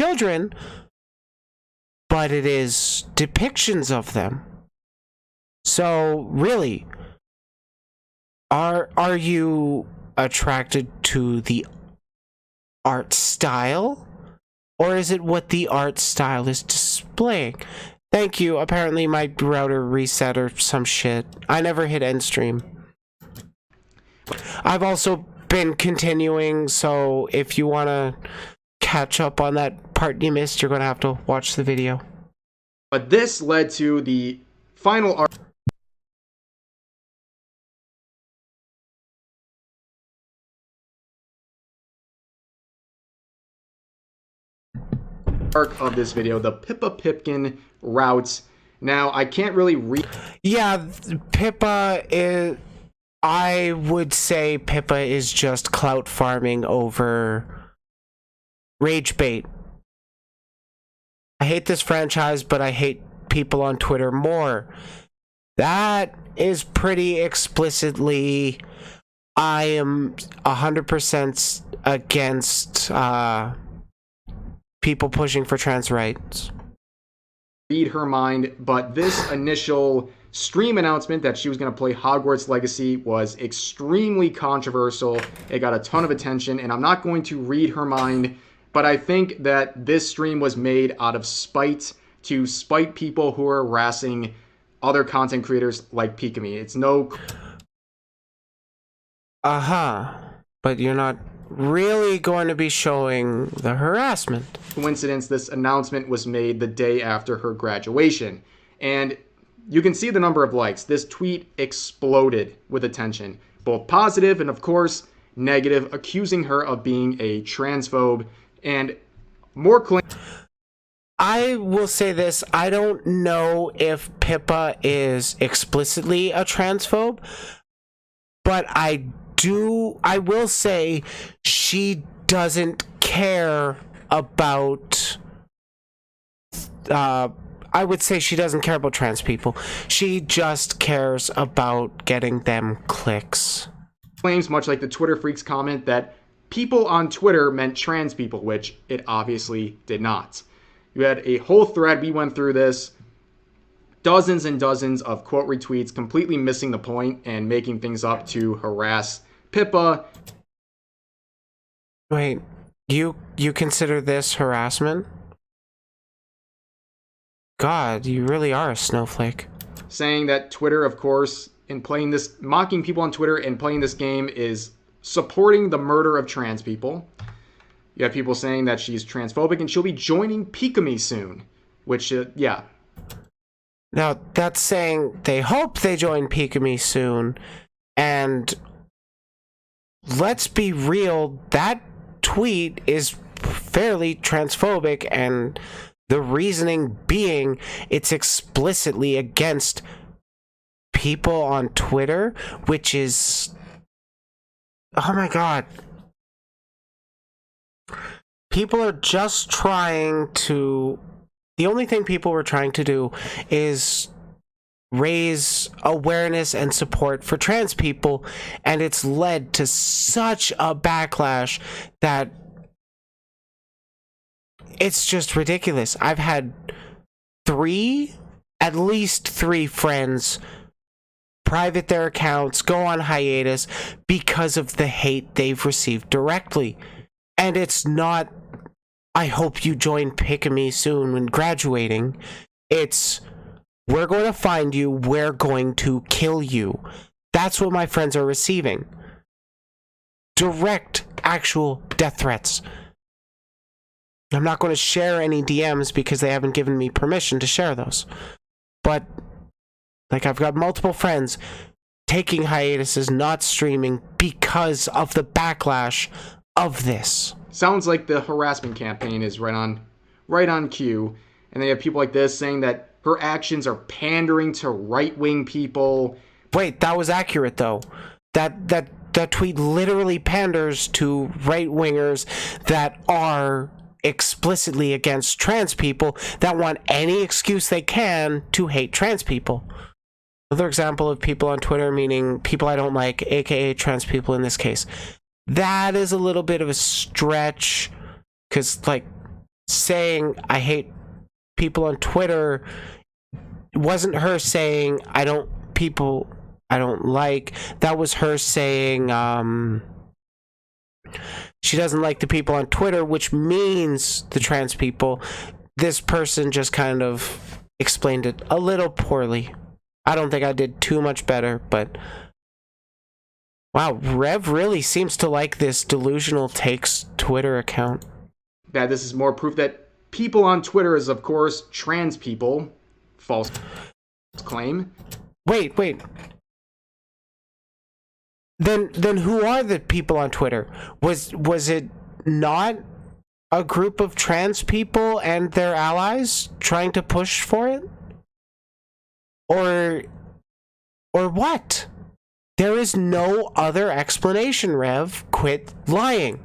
children, but it is depictions of them. So really, are you attracted to the art style, or is it what the art style is displaying? Thank you. Apparently my router reset or some shit. I never hit end stream. I've also been continuing, so if you want to catch up on that part you missed, you're going to have to watch the video. But this led to the final arc of this video, the Pippa Pipkin routes. Now, I can't really read. Yeah, Pippa is... I would say Pippa is just clout farming over rage bait. I hate this franchise, but I hate people on Twitter more. That is pretty explicitly... I am 100% against people pushing for trans rights. Read her mind, but this initial stream announcement that she was going to play Hogwarts Legacy was extremely controversial. It got a ton of attention, and I'm not going to read her mind, but I think that this stream was made out of spite, to spite people who are harassing other content creators like Pikami. It's no... But you're not really going to be showing the harassment. Coincidence, this announcement was made the day after her graduation. And you can see the number of likes. This tweet exploded with attention, both positive and, of course, negative, accusing her of being a transphobe and more claims. I will say this, I don't know if Pippa is explicitly a transphobe, but I will say she doesn't care about, I would say she doesn't care about trans people. She just cares about getting them clicks. Claims, much like the Twitter Freaks comment, that people on Twitter meant trans people, which it obviously did not. You had a whole thread, we went through this, dozens and dozens of quote retweets, completely missing the point and making things up to harass Pippa. Wait, you consider this harassment? God, you really are a snowflake. Saying that Twitter, of course, in playing this, mocking people on Twitter and playing this game is supporting the murder of trans people. You have people saying that she's transphobic and she'll be joining Pikami soon, which, yeah. Now, that's saying they hope they join Pikami soon, and let's be real, that tweet is fairly transphobic, and the reasoning being it's explicitly against people on Twitter, which is... Oh my god. People are just trying to... The only thing people were trying to do is raise awareness and support for trans people, and it's led to such a backlash that it's just ridiculous. I've had at least three friends private their accounts, go on hiatus because of the hate they've received directly. And it's not, I hope you join Pikami soon when graduating. It's, we're going to find you, we're going to kill you. That's what my friends are receiving. Direct, actual death threats. I'm not going to share any DMs because they haven't given me permission to share those. But, like, I've got multiple friends taking hiatuses, not streaming because of the backlash of this. Sounds like the harassment campaign is right on cue. And they have people like this saying that her actions are pandering to right-wing people. Wait, that was accurate, though. That tweet literally panders to right-wingers that are explicitly against trans people, that want any excuse they can to hate trans people. Another example of people on Twitter, meaning people I don't like, aka trans people in this case. That is a little bit of a stretch, because, like, saying I hate people on Twitter wasn't her saying I don't like. That was her saying she doesn't like the people on Twitter, which means the trans people. This person just kind of explained it a little poorly. I don't think I did too much better, but wow, Rev really seems to like this Delusional Takes Twitter account. That this is more proof that people on Twitter is, of course, trans people. False claim. Wait. Then who are the people on Twitter? Was it not a group of trans people and their allies trying to push for it? Or what? There is no other explanation, Rev. Quit lying.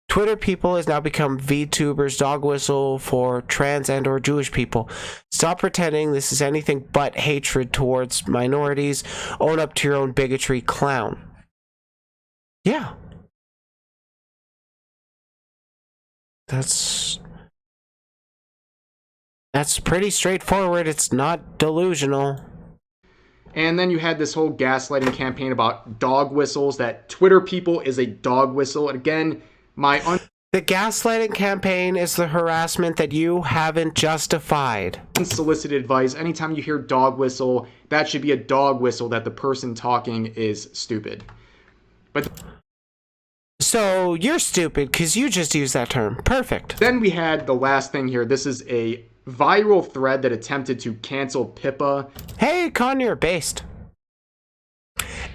Twitter people has now become VTuber's dog whistle for trans and or Jewish people. Stop pretending this is anything but hatred towards minorities. Own up to your own bigotry, clown. Yeah. That's pretty straightforward. It's not delusional. And then you had this whole gaslighting campaign about dog whistles, that Twitter people is a dog whistle. And again, the gaslighting campaign is the harassment that you haven't justified. Unsolicited advice, anytime you hear dog whistle, that should be a dog whistle that the person talking is stupid. But so you're stupid because you just used that term. Perfect. Then we had the last thing here. This is a viral thread that attempted to cancel Pippa. Hey, Conyer based.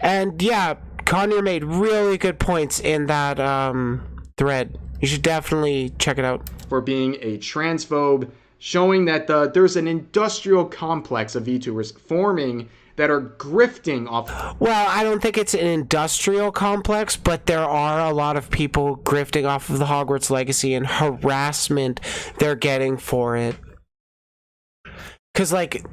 And yeah, Conyer made really good points in that thread. You should definitely check it out. For being a transphobe, showing that there's an industrial complex of VTubers forming that are grifting off. Well, I don't think it's an industrial complex, but there are a lot of people grifting off of the Hogwarts legacy and harassment they're getting for it. Because, like,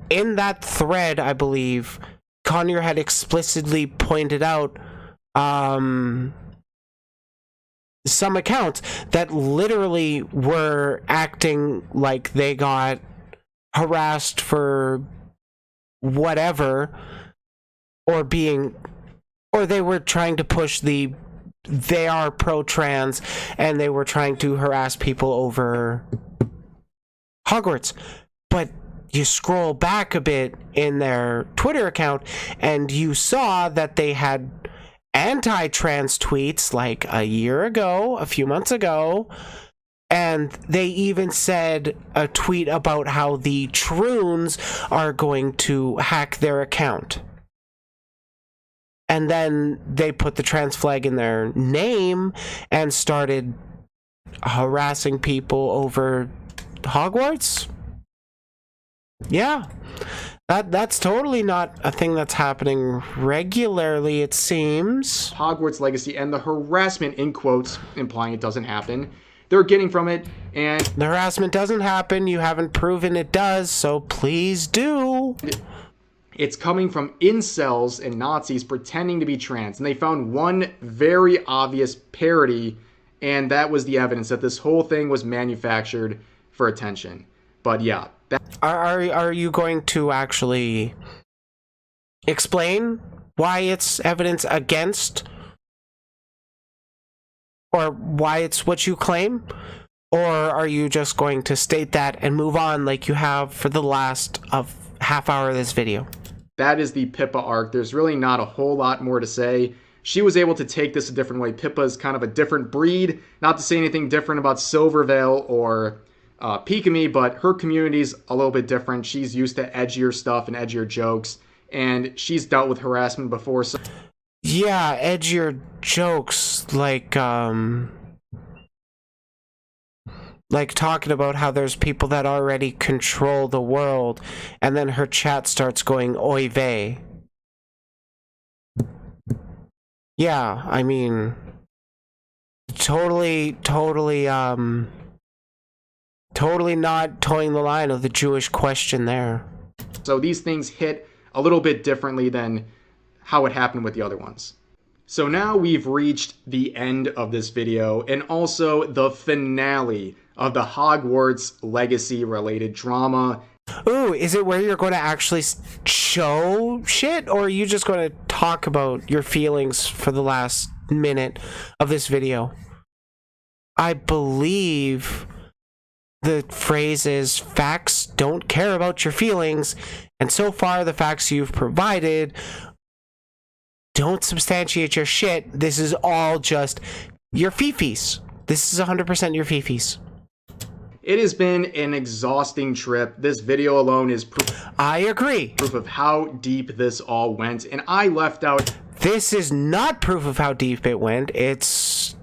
in that thread, I believe, Conyer had explicitly pointed out some accounts that literally were acting like they got harassed for whatever, or they were trying to push they are pro-trans, and they were trying to harass people over Hogwarts. But you scroll back a bit in their Twitter account, and you saw that they had anti-trans tweets like a few months ago, and they even said a tweet about how the Troons are going to hack their account. And then they put the trans flag in their name and started harassing people over Hogwarts. Yeah. That's totally not a thing that's happening regularly, it seems. Hogwarts legacy and the harassment, in quotes, implying it doesn't happen, they're getting from it. And the harassment doesn't happen. You haven't proven it does, so please do. It's coming from incels and Nazis pretending to be trans. And they found one very obvious parody, and that was the evidence that this whole thing was manufactured for attention. But yeah. Are you going to actually explain why it's evidence against, or why it's what you claim? Or are you just going to state that and move on like you have for the last half hour of this video? That is the Pippa arc. There's really not a whole lot more to say. She was able to take this a different way. Pippa is kind of a different breed. Not to say anything different about Silvervale or Pikami, but her community's a little bit different. She's used to edgier stuff and edgier jokes, and she's dealt with harassment before. So yeah, edgier jokes, like talking about how there's people that already control the world, and then her chat starts going oy vey. Yeah, I mean, totally not towing the line of the Jewish question there. So these things hit a little bit differently than how it happened with the other ones. So now we've reached the end of this video and also the finale of the Hogwarts Legacy related drama. Ooh, is it where you're going to actually show shit, or are you just going to talk about your feelings for the last minute of this video? I believe the phrase is facts don't care about your feelings, and so far the facts you've provided don't substantiate your shit. This is all just your fifis. This is 100% your fifis. It has been an exhausting trip. This video alone is proof. I agree. Proof of how deep this all went, and I left out. This is not proof of how deep it went. It's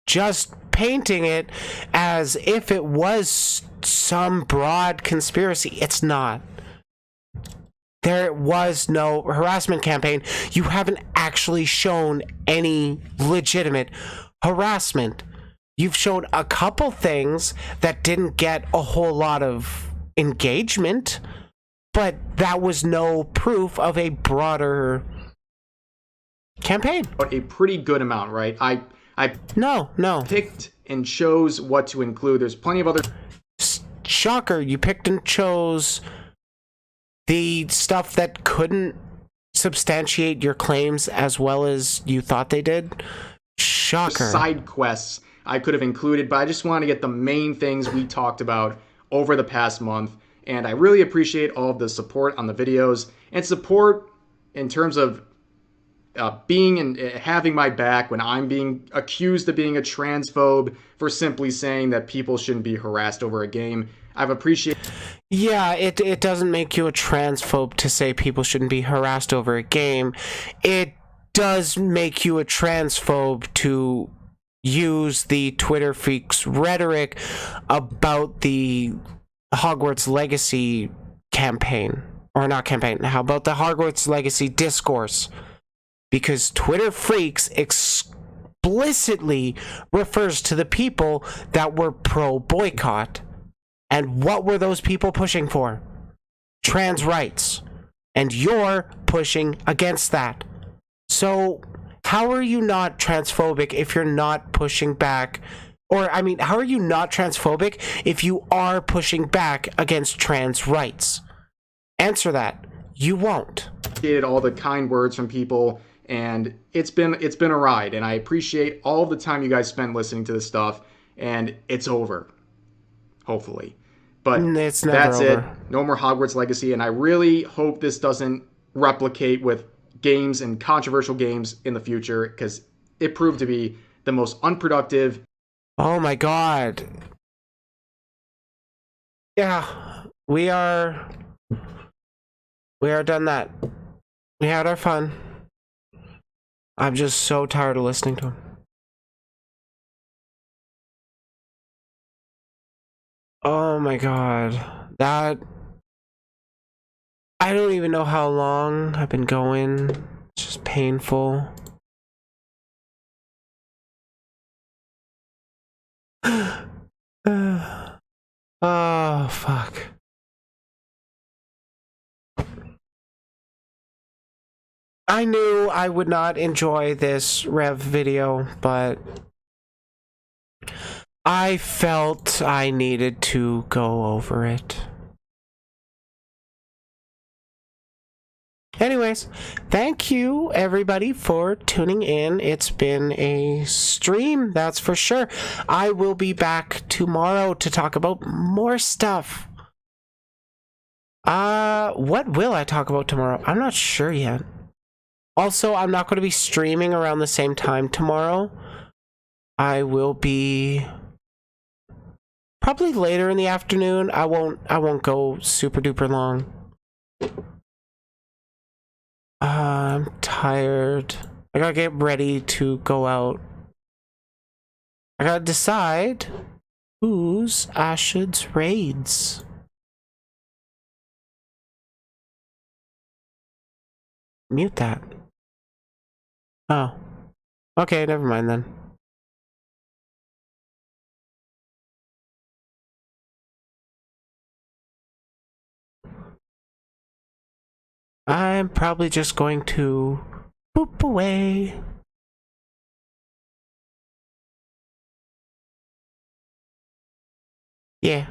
just painting it as if it was some broad conspiracy. It's not. There was no harassment campaign. You haven't actually shown any legitimate harassment. You've shown a couple things that didn't get a whole lot of engagement, but that was no proof of a broader campaign. A pretty good amount, right? I No. picked and chose what to include. There's plenty of other. Shocker, you picked and chose the stuff that couldn't substantiate your claims as well as you thought they did. Shocker. Side quests I could have included, but I just want to get the main things we talked about over the past month. And I really appreciate all of the support on the videos and support in terms of being and having my back when I'm being accused of being a transphobe for simply saying that people shouldn't be harassed over a game. I've appreciated. Yeah, it doesn't make you a transphobe to say people shouldn't be harassed over a game. It does make you a transphobe to use the Twitter freaks rhetoric about the Hogwarts Legacy campaign. Or not campaign, how about the Hogwarts Legacy discourse? Because Twitter freaks explicitly refers to the people that were pro-boycott. And what were those people pushing for? Trans rights. And you're pushing against that. So how are you not transphobic if you're not pushing back? Or, I mean, how are you not transphobic if you are pushing back against trans rights? Answer that. You won't. All the kind words from people, and it's been a ride, and I appreciate all the time you guys spent listening to this stuff, and it's over. Hopefully. But it's never that's over. it. No more Hogwarts Legacy, and I really hope this doesn't replicate with games and controversial games in the future, because it proved to be the most unproductive. Oh my god. Yeah, we are done that. We had our fun. I'm just so tired of listening to him. Oh my god. That... I don't even know how long I've been going. It's just painful. Oh, fuck. I knew I would not enjoy this Rev video, but I felt I needed to go over it. Anyways, thank you everybody for tuning in. It's been a stream, that's for sure. I will be back tomorrow to talk about more stuff. What will I talk about tomorrow? I'm not sure yet. Also, I'm not going to be streaming around the same time tomorrow. I will be probably later in the afternoon. I won't go super duper long. I'm tired. I gotta get ready to go out. I gotta decide who's Ashid's raids. Mute that. Oh. Okay, never mind then. I'm probably just going to Boop away. Yeah.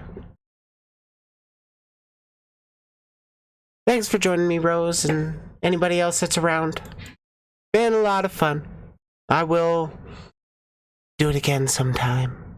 Thanks for joining me, Rose, and anybody else that's around. Been a lot of fun. I will do it again sometime.